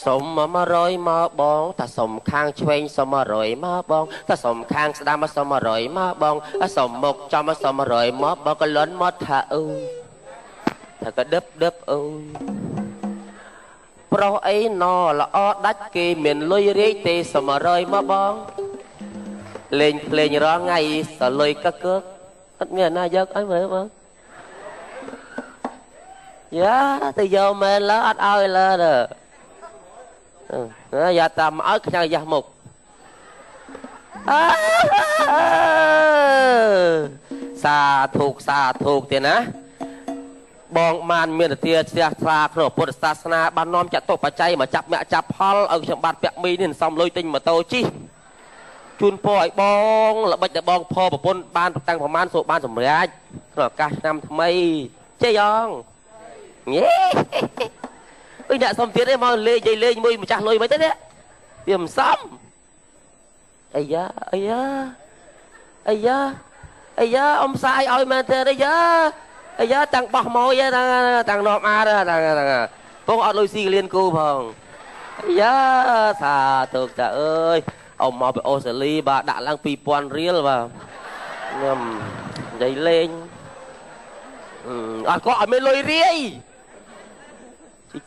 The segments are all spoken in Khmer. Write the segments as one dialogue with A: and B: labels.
A: សុំមករយមកបងតាសុំខាងឆ្វេងសុំមករយមកបងតាសុំខាងស្ដាំសុំមករយមកបងសុំមុខចំសុំមករយមកបងក៏លន់មកថាអើយថាក៏ដឹបអើយប្រុសអីណល្អដាច់គេមានលុយរាយទេសុំមករយមកបងលេងភ្លេងរាល់ថ្ងៃសលុយកកអត់មានណាយកអីមើលបងយ៉ាទៅយកមែនឡើអត់ឲ្យឡើយ៉ាតាមឲ្យខ្ញាំងយ៉ាស់មុខសាធុទៀតណាបងបានមានទាជ្រះថ្លាក្នុងពុទ្ធសាសនាបាននាំចាត់ទុកបច្ច័យមកចាប់មាក់ចាប់ផលឲ្យខ្ញុំបាទពាក់មីនេះសំលុយទិញម៉ូតូជិះជូនពរឲ្យបងល្បិចតែបងផប្រពន្ធបានតាំងប្រមាណសូបានសម្រេចក្នុងឱកាសឆ្នាំថ្មីចេះយ៉ងញ៉េអុយអ្នកសុំទៀតឯងមកលេងនិយាយលេងមួយម្ចាស់លុយមិនទេនេះវាមិនសមអាយ៉ាអ៊ំសាយឲ្យមែនទេអាយ៉ាតាំងបោះម៉ួយតាំងនាំអាពងអត់លុយស៊ីកលៀនគូផងអាយ៉ាសាទើបតាអើយអ៊ំមកពីអូស្ត្រាលីបាទដាក់ឡើង 2000 រៀលបាទខ្ញុំនិយាយលេងអត់ក៏ឲ្យមានលុយរាយ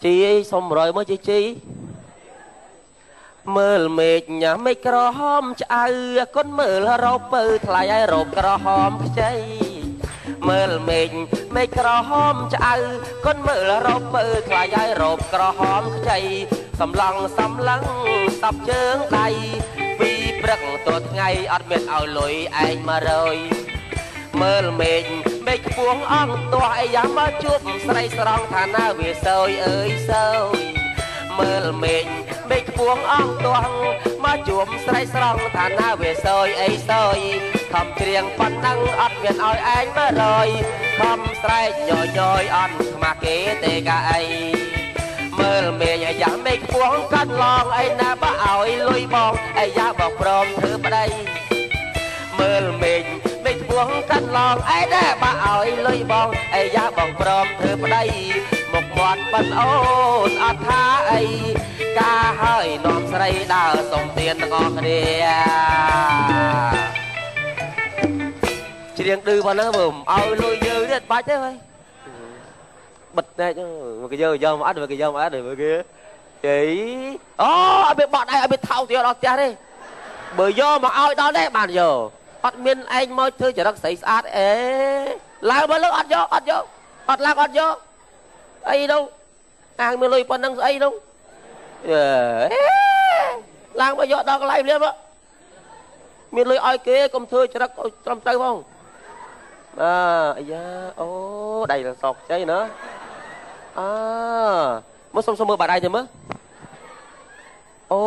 A: ជីសុំ100មកជីមើលមេឃញ៉ាមេឃក្រហមឆ្អៅកូនមើលរោពើថ្លៃឲ្យរោបក្រហមខ្ចីមើលមេឃក្រហមឆ្អៅកូនមើលរោពើថ្លៃឲ្យរោបក្រហមខ្ចីសំឡងស្បជើងដៃពីព្រឹកទល់ថ្ងៃអត់មានឲ្យលុយឯង100មើលមេឃខ្ពស់អង្គទាស់អីយ៉ាងមកជួបស្រីស្រងថាណាវាសើយអើយសើយមើលមេឃខ្ពស់អង្គទាស់មកជួបស្រីស្រងថាណាវាសើយអីសើយខំច្រៀងប៉ុណ្ណឹងអត់មានឲ្យឯង100ខំស្រែកញយអត់ខ្មាស់គេទេកាអីមើលមេឃយ៉ាងខ្ពស់កាត់ឡងអីណាបើឲ្យលុយបងអីយ៉ាងបងព្រមធ្វើប្តីមើលមេឃខ្ពស់កាត់ឡងអីដែរបើឲ្យលុយបងអីយ៉ាបងព្រមធ្វើប្តីមកមាត់បិនអូនអត់ថាអីការហើយនាំស្រីដើរសុំទានទាំងអស់គ្នាច្រៀងឌឺប៉ុណ្ណឹងមើលឲ្យលុយយើងទៀតបាច់ទេហើយបិទតែមកគេយកមកអត់មើលគេយកមកអត់មើលគេអីអូអត់មានបត់ឯងអត់មានថោទៀតដល់ផ្ទះទេបើយកមកឲ្យដល់ទេបានយកអត់មានឯងមកធ្វើចរិតស្រីស្អាតអេឡើងមកលើអត់យកអត់ឡើងអត់យកអីđâuអាងមានលុយប៉ុណ្ណឹងស្អីđâuឡើងមកយកដល់កន្លែងភ្លាមមានលុយឲ្យគេកុំធ្វើចរិតត្រឹមត្រូវផងអាយ៉ាអូដៃសោកជ័យណាមកសុំមើលបាត់ដៃទៅមើលអូ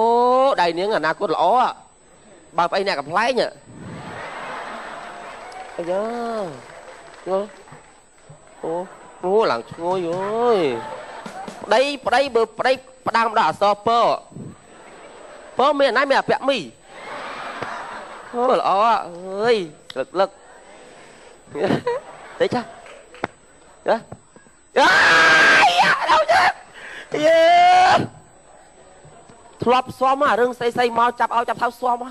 A: ដៃនាងអនាគតល្អបើប្អីអ្នកកំ pl ែងអាយ៉ាអូឡើងឈ្ងុយអើយប្តីបើប្តីផ្ដាំដល់អសពពមានណាមានអាពាក់មីអូល្អអើយលឹកទេចាយ៉ាដល់ចាយេធ្លាប់ស្មអារឿងស្អីមកចាប់ឲ្យចាប់ថៅស្ម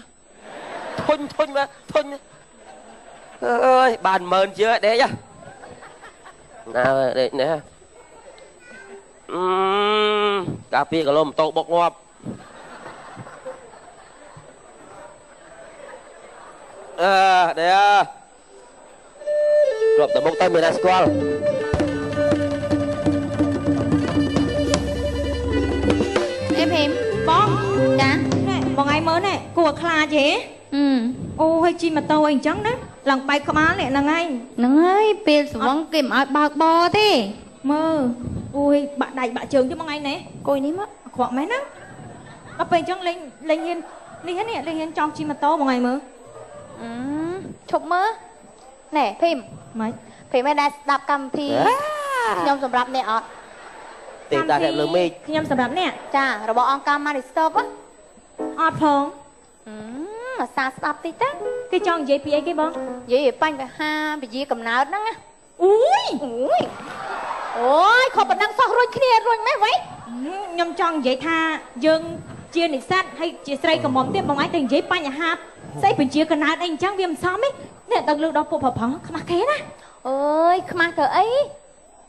A: ធុញមើលធុញអើយបាន10000ជឿដេកណាដេកនេះកាពីគីឡូម៉ូតូបុកងាប់ដេកគ្រប់តបុកទៅមានតែស្គាល់
B: អេភីមបងចាបងឯងមើលនេះគួរខ្លាចហ៎អូហើយជិះម៉ូតូអីអញ្ចឹងណាឡើងបែកក្បាលនេះហ្នឹងហើយពេលស្វងគេមិនឲ្យបើកបទេមើលអូយបាក់ដៃបាក់ជើងទេបងឯងណែគួយនេះមកអាក្រក់មែនណាដល់ពេលអញ្ចឹងលេងហ៊ាននេះលេងហ៊ានចង់ជិះម៉ូតូបងឯងមើលឈប់មើលណែភីមមិនភីមឯងដែរស្ដាប់កម្មវិធីខ្ញុំសម្រាប់អ្នកអត់
A: ទេតាតែលើមេឃ
B: ខ្ញុំសម្រាប់អ្នកចារបស់អង្គការ Maristok អត់ផងអាសាស្ដាប់តិចតាគេចង់និយាយពីអីគេបងនិយាយពីបញ្ហាវិជាកំណើតហ្នឹងអូយ អូយខុសប៉ុណ្ណឹងសោះរួចគ្នារួចម៉េចវ៉ៃខ្ញុំចង់និយាយថាយើងជានិស្សិតហើយជាស្រីកំមុំទៀតបងឯងតែនិយាយបញ្ហាស្អីបញ្ជាកណើតអីអញ្ចឹងវាមិនសមទេនេះដល់លើដល់ពុកប្រផឹងខ្មាស់គេណាអើយខ្មាស់ទៅអី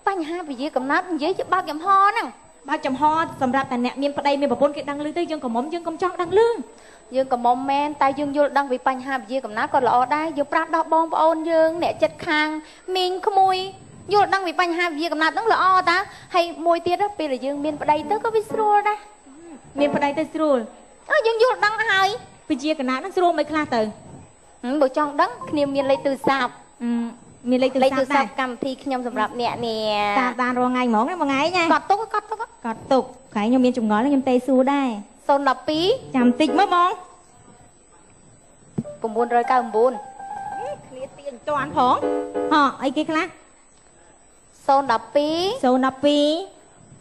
B: បញ្ហាវិជាកំណត់និយាយជាបើកចំហហ្នឹងបើកចំហសម្រាប់តែអ្នកមានប្តីមានប្រពន្ធគេដឹងឮទៅយើងកំមុំយើងកុំចង់ដឹងឮយើងកំមុំមែនតែយើងយល់ដឹងពីបញ្ហាវិជាកំណត់ក៏ល្អដែរយើងប្រាប់ដល់បងប្អូនយើងអ្នកចិត្តខាងមីងក្មួយយល់ដឹងពីបញ្ហាវិជាកំណត់ហ្នឹងល្អតាហើយមួយទៀតពេលដែលយើងមានប្តីទៅក៏វាស្រួលដែរមានប្តីទៅស្រួលយើងយល់ដឹងហើយវិជាកំណត់ហ្នឹងស្រួលមិនខ្លះទៅបើចង់ដឹងគ្នាមានលេខទូរស័ព្ទមានលេខទូរស័ព្ទកម្មវិធីខ្ញុំសម្រាប់អ្នកនេះតាមរងថ្ងៃហ្មងណាមួយថ្ងៃណាកត់ទុកថ្ងៃខ្ញុំមានចម្ងល់ខ្ញុំទេសួរដែរ012ចាំតិចមើលបង999គ្នាទៀងតាន់ផងអីគេខ្លះ012 999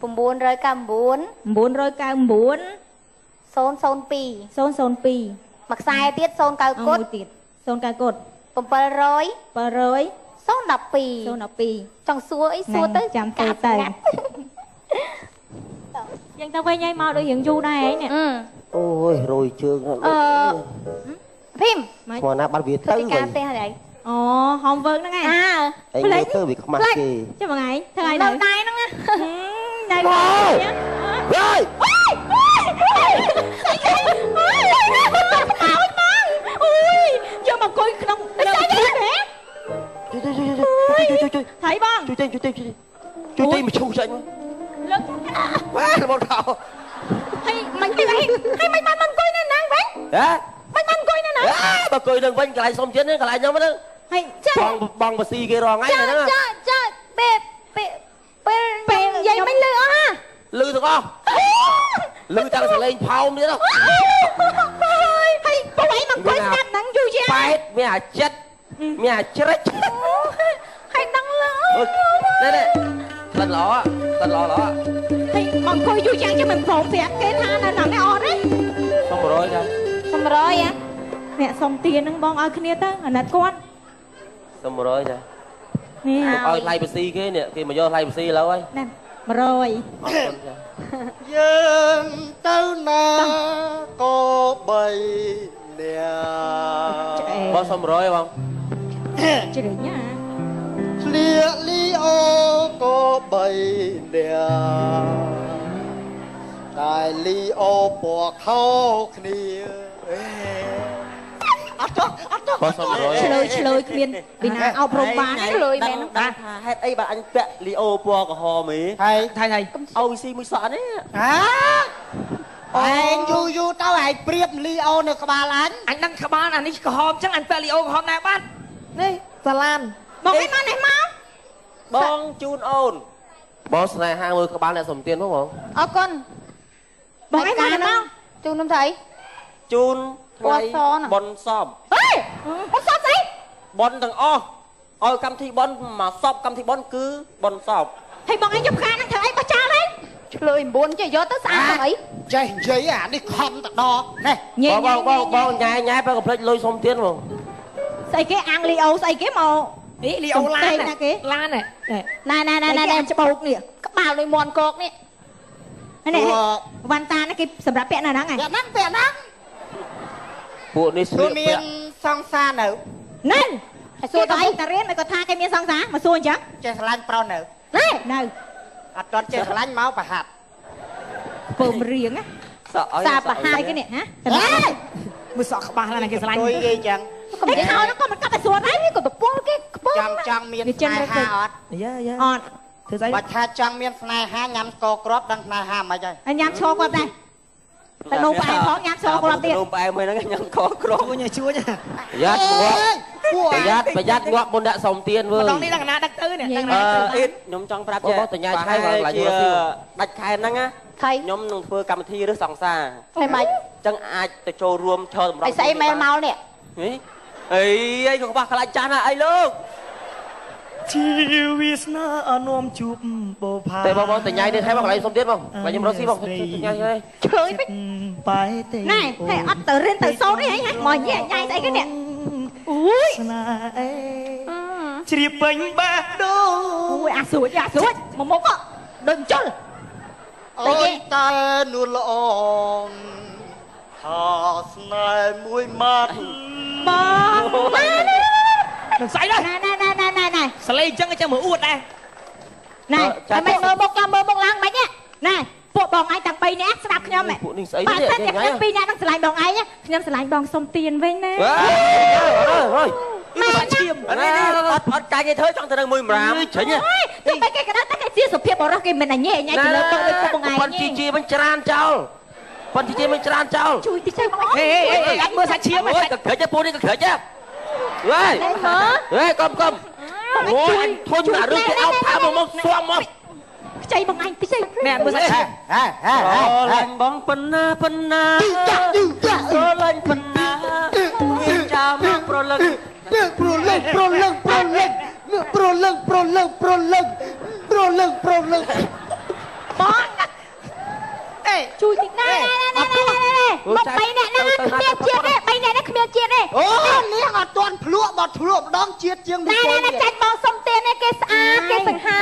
B: 002មួយខ្សែទៀត09គត់ទៀត09គត់700 012ចង់សួរអីសួរទៅចាំទៅយ៉ាងទៅវិញឲ្យមកដូចរឿងយូរដែរនេះ
A: អូយរយជើង
B: ភីម
A: មកណាបាត់វាទៅវិញ
B: ការផ្ទះហើយអូ homework ហ្នឹងឯង
A: ផ្លេចទៅវាខ្មាស់គេ
B: ចាំមួយថ្ងៃថ្ងៃនៅដៃហ្នឹងណាដៃ
A: ហើយ
B: អូយយកមកអង្គុយក្នុងលើហ៎ជួយថៃបង
A: ជួយមកឈូសចាញ់
B: លើក
A: វ៉ារបត់ខោ
B: ហើយមិនទៅអីហើយមិនបានអង្គុយនៅណាវិញ
A: ហ៎
B: មិនបានអង្គុយនៅណា
A: បើអង្គុយនឹងវិញកន្លែងសុំទៀតនេះកន្លែងខ្ញុំហ្នឹង
B: ហើយចា
A: បងបស៊ីគេរងថ្ងៃហ្នឹង
B: ចាពេលនិយាយមិនលឺអស់ហ่า
A: លឺទាំងអស់លឺតាំងសលេងផោមទៀត
B: ហើយពួកឯងមកអង្គុយស្ដាប់ហ្នឹងយូរយ៉ាង
A: ប៉ែតមានអាចិត្តមានអាច្រិច
B: ហើយដឹងលឺ
A: នេះក្លិនល្អ
B: ហើយអង្គុយយូរយ៉ាងចាំមិនព្រមប្រាប់គេថានៅណានេះអត់ទេ
A: សុំ100ចា
B: សុំ100អ្នកសុំទានហ្នឹងបងឲ្យគ្នាទៅអាណិតគាត់
A: សុំ100ចានេះឲ្យថ្លៃបស៊ីគេនេះគេមកយកថ្លៃបស៊ីឥឡូវហើយ
B: ណែ100
A: អរគុណចា
C: យើងទៅណាក៏បីអ្នក
A: បងសុំ100បង
B: ជ្រេញណា
C: ស្លៀកលីអូក៏បីអ្នកតែលីអូពណ៌ខោគ្នាអត់
A: បងសុំ100
B: ឆ្លើយគ្មានពីណាអប់រំបានឆ្លើយមែន
A: ថាហេតុអីបើអញពាក់លីអូពណ៌ក្រហមហី
C: ហើយ
A: អូវីស៊ីមួយសក់នេះ
C: ឯងយូរទៅឯងព្រៀបលីអូនៅក្បាល
D: អញដឹងក្បាលអានេះក្រហមអញ្ចឹងអញពាក់លីអូក្រហមណាបាត់
C: នេះសាឡាន
B: បងឯងមកនេះមក
A: បងជូនអូនបងស្នេហាមើលក្បាលអ្នកសំទានផង
B: អរគុណបងឯងមកមកជូននំស្អី
A: ជូនថ្ងៃបុណ្យសព
B: ហេបុណ្យសពស្អី
A: បុណ្យទាំងអស់ឲ្យកម្មវិធីបុណ្យមកសពកម្មវិធីបុណ្យគឺបុណ្យសព
B: ហើយបងឯងយកផ្កាហ្នឹងធ្វើអីបោះចោលហីឆ្លើយ9ចេះយកទៅស្អាតហ្នឹងអី
C: ចេះនិយាយអានេះខំតដ
A: នេះបងញ៉ែបើកុំភ្លេចលុយសុំទៀតហ្មង
B: ស្អីគេអាំងលីអូស្អីគេមក
D: នេះលីអូឡាន
B: ណាគេ
D: ឡានណែ
B: ច្បោកនេះក្បាលដូចមន់កកនេះនេះវ៉ាន់តានេះគេសម្រាប់ពាក់នៅហ្នឹងហ៎
C: ពាក់ហ្នឹង
A: ពួកនេះស្លៀក
C: ពាក់មានសង្សារនៅ
B: ណែហើយសួរតើតារៀនមិនគាត់ថាគេមានសង្សារមកសួរអញ្ចឹង
C: ចេះស្រឡាញ់ប្រុសនៅ
B: នៅ
C: អត់ទាន់ចេះស្រឡាញ់មកប្រហាត់
B: ពើមរៀងណាសាប្រហាត់គេនេះហ៎
D: មើលសក់ក្បាលណាគេស្រឡាញ់
C: ជួយគេចឹង
B: កុំនិយាយឲ្យក៏មិនកាត់តែស្រួលដែរក៏ប្រពន្ធគេខ្ពស់
C: ចង់មានស្នេហាអត់
D: យ៉ា
B: អត់
D: ធ្វើស្អី
C: បើថាចង់មានស្នេហាញ៉ាំស្ករគ្រាប់ដឹងស្នេហាមិនហើយ
B: ញ៉ាំឈរគាត់ដែរតែដូរផ្អែមផងញ៉ាំឈរគ្រាប់ទៀត
A: ដូរផ្អែមហ្នឹងញ៉ាំស្ករគ្រាប់
D: ជួយ
A: ប្រយ័ត្នងាប់មុនដាក់សុំទៀនវើ
D: ម្ដងនេះដល់កណាដឹកទៅនេះ
A: ខ្ញុំចង់ប្រាប់ចេះតញ្ញាឆៃកន្លែងដាច់ខែហ្នឹងណាខ្ញុំនឹងធ្វើកម្មវិធីឬសង្សារ
B: ហើយមិនអ
A: ញ្ចឹងអាចទៅចូលរួមឈរសម្រាប់
B: ស្អីមែលមកនេះ
A: អីក៏ខ្វះខ្លាចចាស់ណាអីលោក
D: ជីវិស្នាអនុមជួបបោផា
A: តែបងតញ្ញានេះថែមកកន្លែងសុំទៀតបងបើខ្ញុំរត់ស៊ីបងតញ្ញាឆ្លើយ
D: បែទេ
B: ណែហើយអត់ទៅរៀនទៅសូត្រនេះហីមកញ៉ៃស្អីគេនេះអូយ
D: ស្នេហ៍ ជ្រាបពេញបេះដូង
B: អូយអាស្រួចមកមុខដូចជុល
C: អើយតែនួនល្អថាស្នេហ៍មួយម៉ាត់
B: បង
D: នឹងស្អីដែរ
B: ណែ
D: សលេងអញ្ចឹងអញ្ចឹងមើលអួតដែរ
B: ណែតែមិនមើលមុខឡើងមិនណែពួកបងឯងទាំង3នាក់ស្ដាប់ខ្ញុំហ៎
A: ពួកនេះស្អី
B: បាទ
A: នេះ
B: តែខ្ញុំ2នាក់នឹងឆ្លាញ់បងឯងខ្ញុំឆ្លាញ់បងសុំទៀនវិញណា
A: អើយ
B: ម៉ែ
D: ឈាម
A: នេះអត់កាច់គេធ្វើចង់ទៅនឹងមួយម្រាមចេញ
B: ទៅបែកគេក៏ដល់តែគេជាសុភាពបរោះគេមិនអញញ៉ៃទៅលើពុកដូចពុកបងឯង
A: ប៉ុនជីមិនច្រានចោលប៉ុនជីមិនច្រានចោល
B: ជួយតិចទៅបង
D: ហេកាច់មើលសាច់ឈាម
A: អូយក៏ក្រិចពូនេះក៏ក្រិចហ៎ហេកុំអូយធុញអារឿងគេអោបផាមកស្វាំមក
B: ខ្ចីបងឯងតិចទៅ
D: ណែមើលសាច់ឈាម
A: លាញ់បងប៉ុណ្ណាស្រលាញ់ប៉ុណ្ណាវាចាំប្រលឹង
C: ប្រលឹង
B: បងអេជួយតិចណាមក3នាក់ណាគ្មានជាតិទេ3នាក់ណាគ្មានជាតិទេ
C: អូនេះអត់ទាន់ភ្លក់មកភ្លក់ម្ដងជាតិជាង
B: ណែចាច់បងសុំទៀនគេស្អាតគេសង្ហា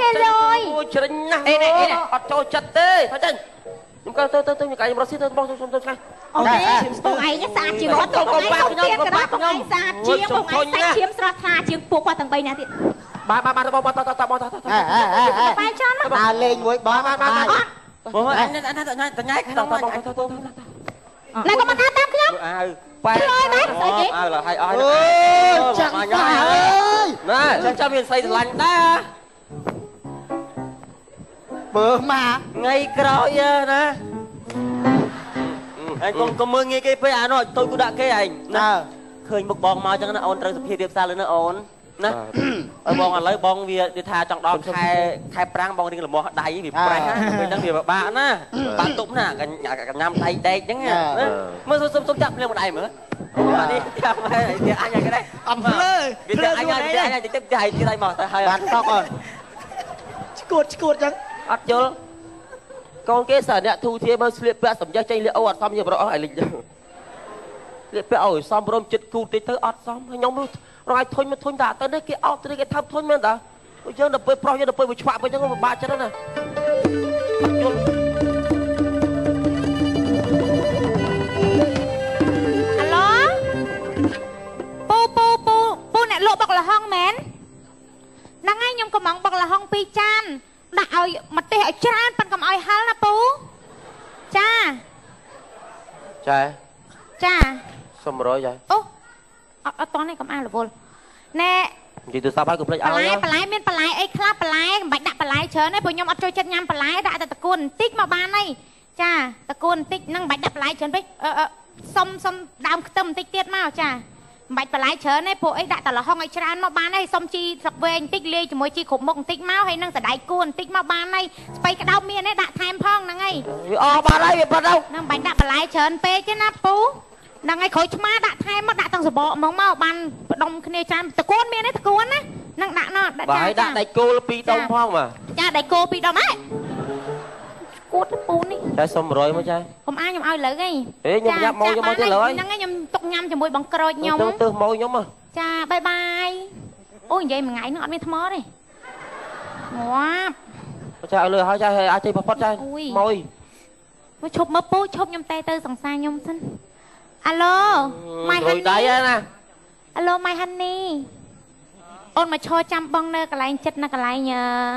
B: គេលយ
A: អូជ្រិញណាស់អត់ចូលចិត្តទេthôiចេញខ្ញុំក៏ទៅខ្ញុំកាយរត់ស៊ីទៅបងសុំទៅឆ្ងាយ
B: អូខេបងឯងស្អាតជាងគាត់បងឯងសុំទៀនក៏ដល់បងឯងស្អាតជាងបងឯងសាច់ឈាមស្រស់ថ្លាជាងពួកគាត់ទាំង3នាក់ទៀត
A: បាទបង
B: បាយច្រើនមក
C: ដើរលេងមួយបង
A: បងអញតញ៉ៃទៅបង
B: ណែក៏មកតាមខ្ញុំ
A: អើបែរអើឡើយឲ្យ
C: អើយចាក់បាអើយ
A: ណែចាំមានស្អីស្រឡាញ់ដែរ
C: បើមក
A: ថ្ងៃក្រោយណាអញកុំមើលងាយគេពេកអានោះទៅគូដាក់គេឯងណាឃើញមុខបងមកអញ្ចឹងណាអូនត្រូវសុភាពរៀបសារលើណាអូនណាអើបងឥឡូវបងវាថាចង់ដល់ខែប្រាំងបងរៀងលំោះដៃវាប្រេះណាពេលហ្នឹងវាពិបាកណាបាក់ទុកណាកញ្ញាំដៃដែកអញ្ចឹងណាមើលសុំចាក់ភ្លៀងម្ដាយមើលអូនេះចាំហើយអញហ្នឹងដែរអំភ្លើវាអញទៅទៅដៃមកទៅហើយ
C: បានតកអូន
D: ឈួតអញ្ចឹង
A: អត់យល់កូនគេសារអ្នកធូធាមើលស្លៀកពាក់សម្យេះចេញលៀកអូអត់សមយើងប្រអស់ឲ្យលិចស្លៀកពាក់ឲ្យសមរំចិត្តគូតិចទៅអត់សមខ្ញុំរងឲ្យធុញមកធុញតាទៅនេះគេអត់ទៅគេថាប់ធុញមែនតាយើងទៅពេលប្រុសយើងទៅពេលវាឆ្វាក់វិញហ្នឹងពិបាកចិត្តណាអត់យល់
B: អាឡូពូអ្នកលក់បុកលហុងមែនហ្នឹងហើយខ្ញុំកំងបុកលហុង2ចានដាក់ឲ្យម្ទេសឲ្យច្រើនប៉ិនកុំឲ្យហឹលណាពូចា
A: សុំ100ចា
B: អូអត់តនេះកុំអារវល់ណែ
A: និយាយទូរស័ព្ទឲ្យគំភ្លេចឲ្យ
B: បន្លែមានបន្លែអីខ្លះបន្លែមិនបាច់ដាក់បន្លែច្រើនទេព្រោះខ្ញុំអត់ចូលចិត្តញ៉ាំបន្លែដាក់តែតកួនបន្តិចមកបានហើយចាតកួនបន្តិចហ្នឹងមិនបាច់ដាក់បន្លែច្រើនពេកសុំដើមខ្ទឹមបន្តិចទៀតមកចាមិនបាច់បន្លែច្រើនទេពួកអីដាក់តែលហុងឲ្យច្រើនមកបានហើយសុំជីស្លឹកវែងបន្តិចលាយជាមួយជីគ្រប់មុខបន្តិចមកហើយនឹងសណ្តែកគួរបន្តិចមកបានហើយស្ពៃក្តោបមានទេដាក់ថែមផងហ្នឹងហើយ
A: អស់បានហើយវាបាត់ទៅ
B: ហ្នឹងមិនបាច់ដាក់បន្លែច្រើនពេកទេណាពូហ្នឹងហើយក្រូចឆ្មាដាក់ថែមមកដាក់ទាំងសបកមកបានផ្ដុំគ្នាច្រើនតកួនមានទេតកួនណាហ្នឹងដាក់ណោះដាក់ចា
A: ដាក់ដៃគោល2ដុំផងបាទ
B: ចាដៃគោ2ដុំហ៎គួតពូនេះ
A: តែសុំ100មកចា
B: កុំអាខ្ញុំឲ្យលើហី
A: ខ្ញុំញ៉ាំមកខ្ញុំមកទៀតលើហើយ
B: ហ្នឹងហើយខ្ញុំទុកញ៉ាំជាមួយបងក្រូចខ្ញុំ
A: ទៅមកខ្ញុំមក
B: ចាបាយអូនិយាយមួយថ្ងៃហ្នឹងអត់មានថ្មទេងាប់
A: ចាឲ្យលើហើយចាអាចជិះផុតចាមួយ
B: មកឈប់មើលពូឈប់ខ្ញុំតែទៅសង្សារខ្ញុំសិនអាឡូម៉ៃហានី
A: ដៃណា
B: អាឡូម៉ៃហានីអូនមកឈរចាំបងនៅកន្លែងចិត្តនៅកន្លែង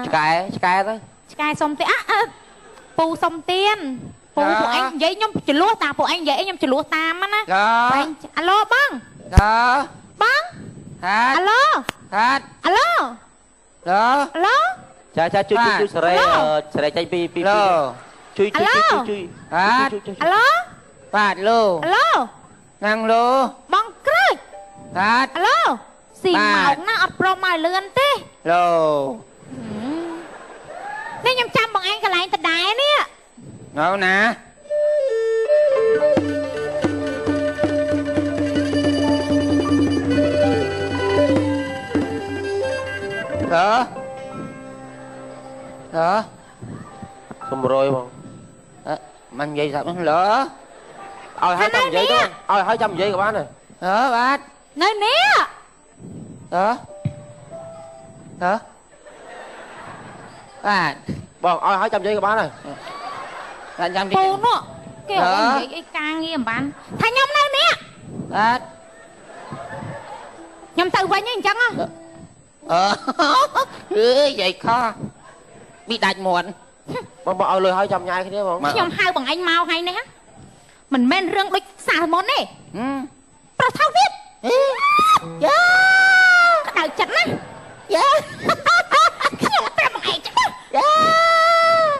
A: ឆ្កែទៅ
B: ឆ្កែសុំទៀនពូសុំទៀនពូពួកឯងនិយាយខ្ញុំចលួសតាពួកឯងនិយាយខ្ញុំចលួសតាមណាអាឡូបងបងអាឡូអាឡូអាឡូ
A: ចាជួយសេរីចេញពីជួយ
B: អាឡូ
E: បាទឡូ
B: អាឡូ
E: ណាំងឡូ
B: បងក្រូច
E: បាទ
B: អាឡូស៊ីម៉ោងណាអត់ព្រមមកលឿនទេ
E: ឡូ
B: នេះខ្ញុំចាំបងឯងកន្លែងដដែលនេះ
E: ណៅណា
A: សុំ100បង
E: មិននិយាយស្រាប់ឡូ
A: ឲ្យហើយចាំនិយាយទៅឲ្យហើយចាំនិយាយក៏បានដែរ
E: បាទ
B: នៅនេះ
E: hả à
A: Bon ơi hỏi chăm chơi các bạn này
E: anh chăm đi
B: Pô nó Kêu
E: Hả?
B: ông vậy ca nghe mà bạn Thằng nhông đâu nè
E: à
B: Nhông từ quay như chẳng á
E: vậy khó bị đạch muộn
A: Bon ơi lời hỏi chăm nhai cái đấy bon
B: Nhông hai bằng anh mau hay nè Mình men rương đích xà món nè Pro thao viết Cái đầu chật á Nhông ra bằng anh chắc á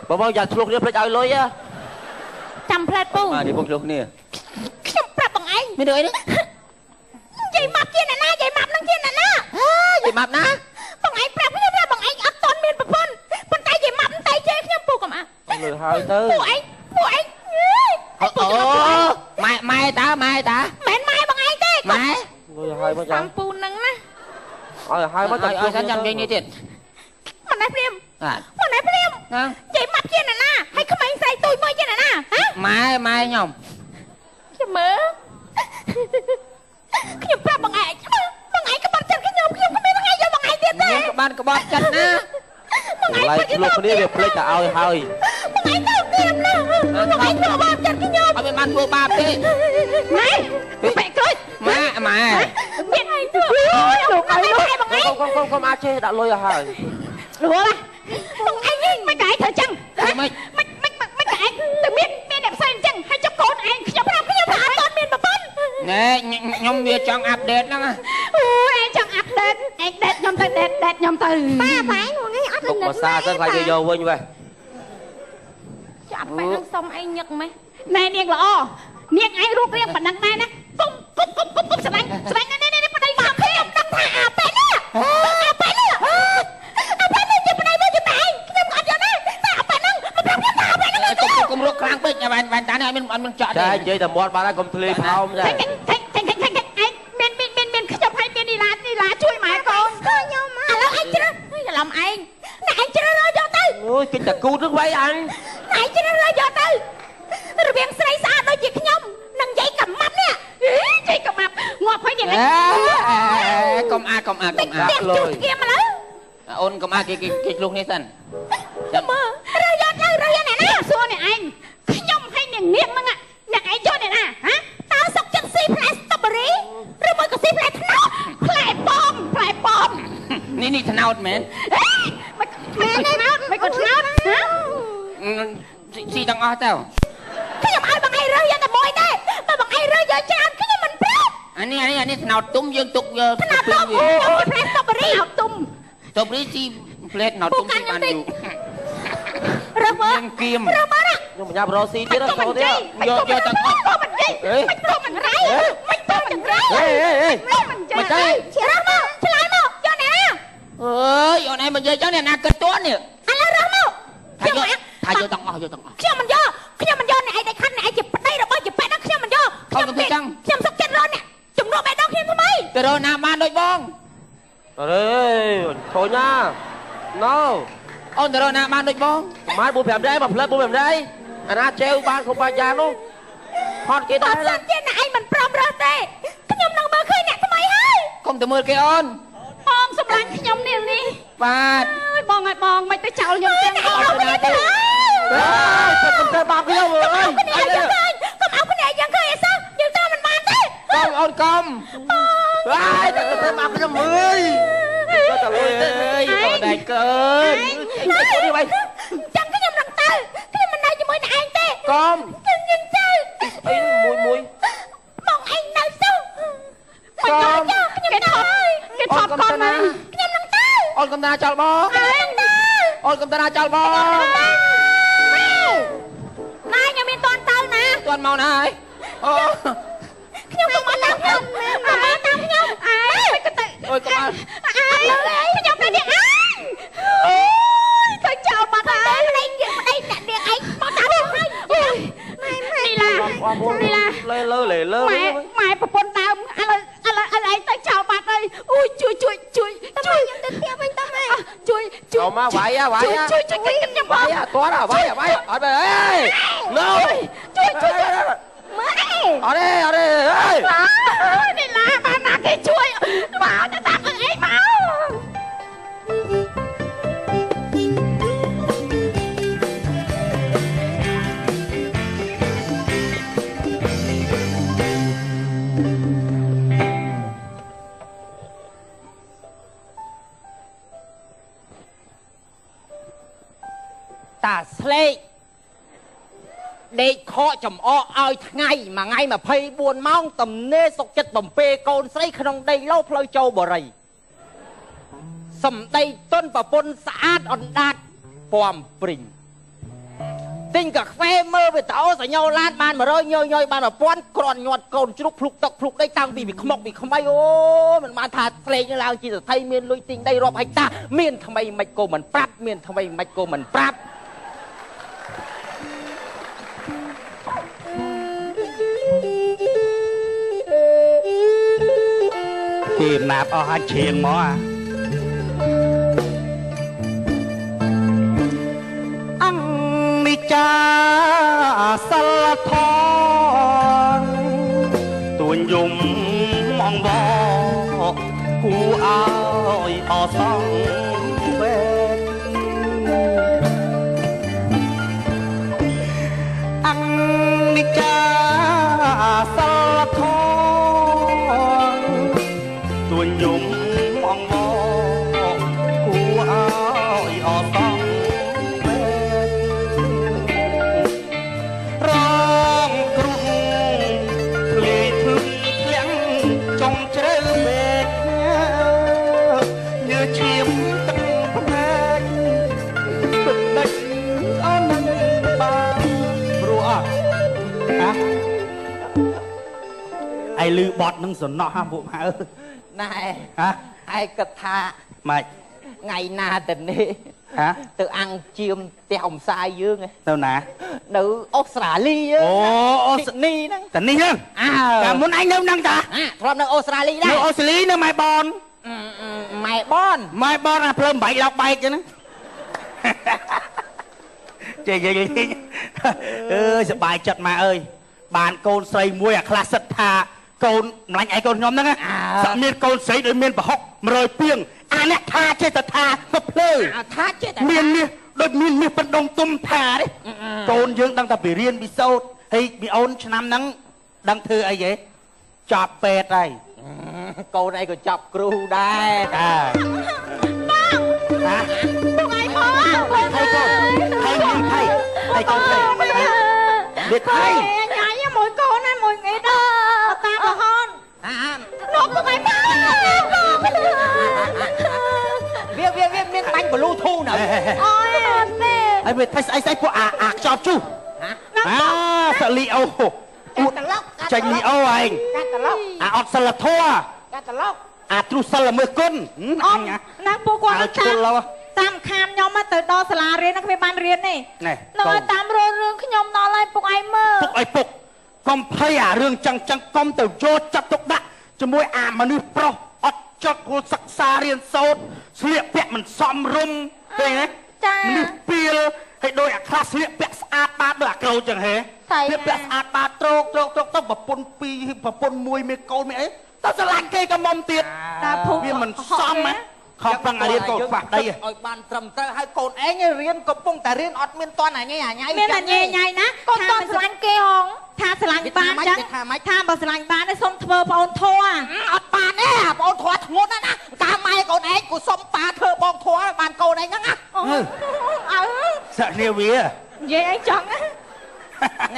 A: Bon giờ thuộc đi phải chơi lối á
B: Chăm plate pu
E: mà đi buông luôn nè
B: Nhông ra bằng anh
E: mới đuổi đấy
B: Dây mập kia nè na Dây mập năng kia nè na
E: gì mập ná
B: Bằng anh pra nhông ra bằng anh ấp tôn miền bập phân Bằng tay dây mập tay chơi nhông pu cầm á
A: lời hỏi tới
B: Phụ anh
E: mai ta
B: Mẹ mai bằng anh thế
E: mai
A: lời hỏi mới chăm
B: Sampu nâng ná
A: hỏi mới chăm
E: sáng chăm chơi như thế
B: Mà nè phim
E: à
B: Mà nè phim Dây mập kia nè na Hay không anh say tôi mới kia nè na Hả
E: mai nhom
B: Chứ mơ Cái nhầm pra bằng anh cái bật chân cái nhầm không biết bằng anh vô bằng anh tiếp
E: nhưng
B: thế
E: các bạn có bọt chân á
A: lại lúc này việc play ta ao hơi
B: Bằng anh tao tiếp nè Bằng anh vô bật chân cái nhầm
E: ở bên ban vừa bạp đi
B: Này Mẹ cười
E: mà
B: Biết anh chưa Đồ cái luôn Bằng anh
A: không ai chơi đã lôi hơi
B: Đùa mà Anh mày cãi thở chăng
E: mày
B: Mày cãi Tự biết đẹp sao chăng Hay chấp côn anh Chấp làm cái nhầm thả con miền bà phân
E: nè nhom việc chọn update lắm á
B: Anh chọn update Anh đẹp nhầm từ đẹp nhầm từ 3 tháng luôn ấy ớt
A: Cục mà xa sẽ phải vô vô như vậy
B: Chọn phải nâng xong anh nhật mày Này niềng lọ Niềng anh rút riêng bản năng này nè Cúp sẵn anh Nè bắt đây mà khi ông đăng thả bên nè Bên nè Bên nè chụp bên đây vô chụp này Nhầm gọt vô nè Thả bên nè Mà đăng thả bên nè
E: cũng lúc kháng bích nhà bạn ta này mình chọn
A: Chơi chơi tầm một ba cùng thề không vậy
B: Thành Miền chụp hay miền đi lá chui mày con nhau mà anh chứ đó làm anh Này anh chứ đó vô tư
A: ôi kinh tạc cu nước váy anh
B: Này chứ đó vô tư Rồi biên xây xa đôi việc nhông Nâng dây cầm mắm nè Dây cầm mắm Ngọt phải gì này
E: công a
B: Đẹp chút kia mà lớn
E: ôn công a cái lúc này sân
B: Mơ Rơi vô này nè Xua này anh Nhông hay miền niệm măng ạ Nhạc ấy cho này nè hả Tao sọc chân si flash strawberry Rồi mới có si flash nó Flash bomb
E: นี่ทนาวแมน
B: Mày còn tháo hả
E: สีตังอ้อเต้า
B: Cái nhầm ai bằng ai rơi vô tầm môi thế Mà bằng ai rơi vô cho anh Cái nhầm mình prep
E: อันนี้ทนาวตุ้มยังตุก
B: Thế nào tôm Nhầm cái flash strawberry Nào tôm
E: จบนี้ที่เพลทนาวตุ้มที่บ้านอยู่
B: Rơ mơ
E: ยังเกียม
B: Rơ mơ đó
A: nhưng mà nhà bro xí
B: Mày
A: đó
B: tô mình
A: sao
B: gì
A: thế
B: Mày tô mình gì Mày tô mình rái Mày tô mình rái Mày tô mình chơi Rơ mơ Chứ lại mơ Vô nè nè
E: เอ้ยอยู่ไหนมันเยอะจังเนี่ยนาเกิดตัวเนี่ย
B: Anh là rơ mơ
E: ถ่ายเยอะตังอ้อ
B: Khi mà mình vô này Đại khăn này chụp đây rồi bao chụp bé đó Khi mà mình vô Khi mà sắp chết rồi nè Chụp đồ bé đó khi mà mày
E: แต่เราหน้าบ้านโดยบ้อง
A: rồi thôi nha no
E: អូនแต่เราหน้าบ้านโดยบ้อง
A: mai bố phèm đây mà phật bố phèm đây anh à treo ban không bao giờ luôn hot kia
B: Ở
A: đó
B: trên trên này mình prom rơ tê Cái nhom nâng bơ khơi nè thằng mày ơi
E: คมแต่มือแกอ่อน
B: Bong xung lanh cái nhom nè nè
E: ปาด
B: Bong ơi bong mày tới chào nhom chân Này không có nhom
A: ơi con tê bao cái đâu rồi ơi
B: Cái này chẳng khơi Không áo cái này chẳng khơi hay sao Nhưng tao mình mang thế
E: กอมอ่อนกอม
A: ai con tê bao cái đâu ơi có trả lời thế
E: เอ้ยได้เกิน
A: đi mày
B: Chẳng cái nhom nâng tơ Cái nhom mình này cho mỗi nè anh tê
E: กอม
B: Nhưng chơi
A: mùi
B: Bong anh nào sao Mày nói cho Cái nhom tơ Cái thọt con mà Cái nhom nâng tơ
E: อ่อนกำตนาจอลบอ
B: Nâng tơ
E: อ่อนกำตนาจอลบอ
B: Này nhom miền toàn tơ nè
E: ตอนเมาหน่อยโอ้
B: Nhưng mà má tao không Mà má tao không Mày có tự
E: โอ้ยกอม
B: Ai Cái nhom cái điện anh Thôi chào bà ta Đây nè điện anh Má tao không Đi là
A: lơ
B: Mày bà bồn tao Anh tới chào bà ơi Ui chui Tao nhầm tên tiếp anh tao mày Chui
A: cậu má vãi á
B: Chui cái nhầm bóng
A: vãi á toán à vãi ở đây ê no
B: Chui Mày
A: ở đây ê
B: Đi là bà nà cái chui Bảo cho tao cái ấy máu
E: ស្លេកដេកខកចំអកឲ្យថ្ងៃមួយថ្ងៃ24ម៉ោងទំនេរសុកចិត្តបំពេកូនស្រីក្នុងដីឡូផ្លូវចូលបរិយសំដីតុនប្រពន្ធស្អាតអណ្ដាតពំព្រិញទិញកាហ្វេមើលវីដេអូសញ្ញោឡានបាន100ញយបាន1000គ្រាន់ញាត់កូនជ្រូកភ្លុកទឹកភ្លុកដីតាំងពីខ្មុកពីខ្មៃអូមិនបានថាស្លេកឡើងជាស្ថិមានលុយទិញដីរាប់ហិកតាមានថ្មីមិនក៏មិនប្រាប់មានថ្មីមិនក៏មិនប្រាប់
F: ពីអំណាចអស់ហើយឈៀងមកអង្គនិចាសិលធនទួញយំមងបគូអើយអសងវេអង្គនិចាសិលធនទួញយំមងបគូអើយអសងឯលឺបត់នឹងសំណោះហ่าពួកម៉ែអើយ
E: ណែ
F: ហ៎
E: ឯងគិតថា
F: ម៉េច
E: ថ្ងៃណាទៅនេះ
F: ហ៎
E: ទៅអង្គជាមផ្ទះអំសាយយើង
F: ទៅណា
E: នៅអូស្ត្រាលីយើង
F: អូអូ
E: ស៊ីដនីហ្នឹង
F: តានេះហ្នឹងតែមុនឯងនៅហ្នឹងតា
E: ធ្លាប់នៅអូស្ត្រាលីដែរ
F: នៅអូស្ត្រាលីនៅម៉ែបន
E: ម៉ែបន
F: អាភ្លើបែកឡោកបែកចឹងណាចេះនិយាយអើយសប្បាយចិត្តម៉ែអើយបានកូនស្រីមួយអាខ្លះសិតថាកូនម្លាញ់ឯកូនខ្ញុំហ្នឹងសាក់មានកូនស្រីដូចមានប្រហុក100ពីងអាអ្នកថាចេះតែថាទៅភ្លើ
E: ថាចេះតែ
F: មានមាសដូចមានមាសបណ្ដុំទុំថាទេកូនយើងដឹងតែពីរៀនពីសូត្រហើយមីអូនឆ្នាំហ្នឹងដឹងធ្វើអីហ៎ចប់ពេទ្យហើ
E: យកូនឯងក៏ចប់គ្រូដែរ
B: បងឯងផងហើយកូន
F: ហើយកូនថៃនេះថៃ
B: ញ៉ាយមួយកូនណាមួយអីដល់តាកំហនលោកបងឯងផង
E: វាមានបាញ់បលូធូនៅ
B: អូយអត់ទេ
F: អីវាថៃស្អីពួកអាខ្ចប់ជុះសាលីអូ
E: អួតត្រឡប់
F: ចាញ់លីអូឯង
E: កាត់ត្រឡប់
F: អាអត់សិលធម៌
E: កាត់ត្រឡប់
F: អាទ្រុសិលមើលគុណ
B: អញណាពួកគាត់តាមខានខ្ញុំទៅដល់សាលារៀនហ្នឹងគ្មានបានរៀនទេនៅតាមរឿងខ្ញុំដល់ហើយពុកឯងមើល
F: ពុកអីពុកកុំភ័យអារឿងចឹងកុំទៅយកចិត្តទុកដាក់ជាមួយអាមនុស្សប្រុសអត់ចត់គួរសិក្សារៀនសូត្រស្លៀកពាក់មិនសមរម្យឃើញទេមនុស្សពីលហើយដោយអាខ្លះស្លៀកពាក់ស្អាតបាតដូចអាក្រូចចឹងហេស្លៀកពាក់ស្អាតបាតត្រោកទៅប្រពន្ធ2ប្រពន្ធ1មានកូនមានអីទៅស្រឡាញ់គេក៏មុំទៀត
B: តែភូមិ
F: វាមិនសមណាខំប្រឹងរៀនកូនខ្វះដី
E: ឲ្យបានត្រឹមត្រូវហើយកូនឯងរៀនកំពុងតែរៀនអត់មានតន់អាញ៉ៃ
B: មានតែញ៉ៃណាកូនតន់ស្រឡាញ់គេហងថាស្រឡាញ់បានចឹងថាបើស្រឡាញ់បានសុំធ្វើបងអូនធွာ
E: អត់បានទេបងអូនធွာធ្ងន់ណាស់ណាតាមម៉ែកូនឯងគូសុំប៉ាធ្វើបងធွာបានកូនឯងហ្នឹងណា
F: សាក់គ្នាវា
B: និយាយអីចឹង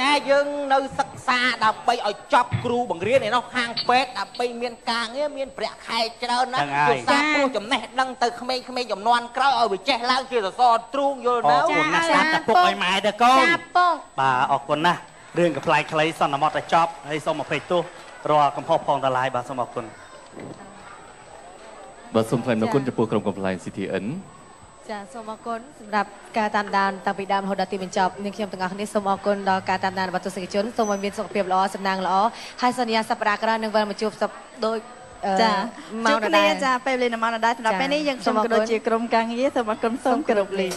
E: ណែយើងនៅសិក្សាដើម្បីឲ្យចប់គ្រូបង្រៀនឯនោះខាងពេទ្យដើម្បីមានការងារមានប្រាក់ខែច្រើនណាស់យល់ថាព្រោះចំណេះដឹងទៅក្មេងៗចំនួនក្រោយឲ្យវាចេះឡើងជាសសរទ្រូងយល់ទៅ
F: អូណាស់ស្ដាប់តែពុកឲ្យម៉ែទៅកូនបាទអរគុណណាស់រឿងកំ pl ៃខ្លីសន្មតតែចប់ហើយសូមអភ័យទោសរាល់កំហុសផងតាឡាយបាទសូមអរគុណ
G: បាទសូមថ្លែងអរគុណចំពោះក្រុមកំ pl ៃ CTN
H: ចាសូមអរគុណសម្រាប់ការតាមដានតាំងពីដើមរហូតដល់ទីបញ្ចប់នាងខ្ញុំទាំងអស់គ្នាសូមអរគុណដល់ការតាមដានរបស់ទស្សនិកជនសូមឲ្យមានសុខភាពល្អសំណាងល្អហើយសន្យាសប្តាហ៍ក្រោយនឹងវិលមកជួបដូច
B: ចាមកគ្នាចាពេលលេងមកដល់សម្រាប់ពេលនេះយើងខ្ញុំក៏ដូចជាក្រុមការងារសូមអរគុណសូមគោរពលា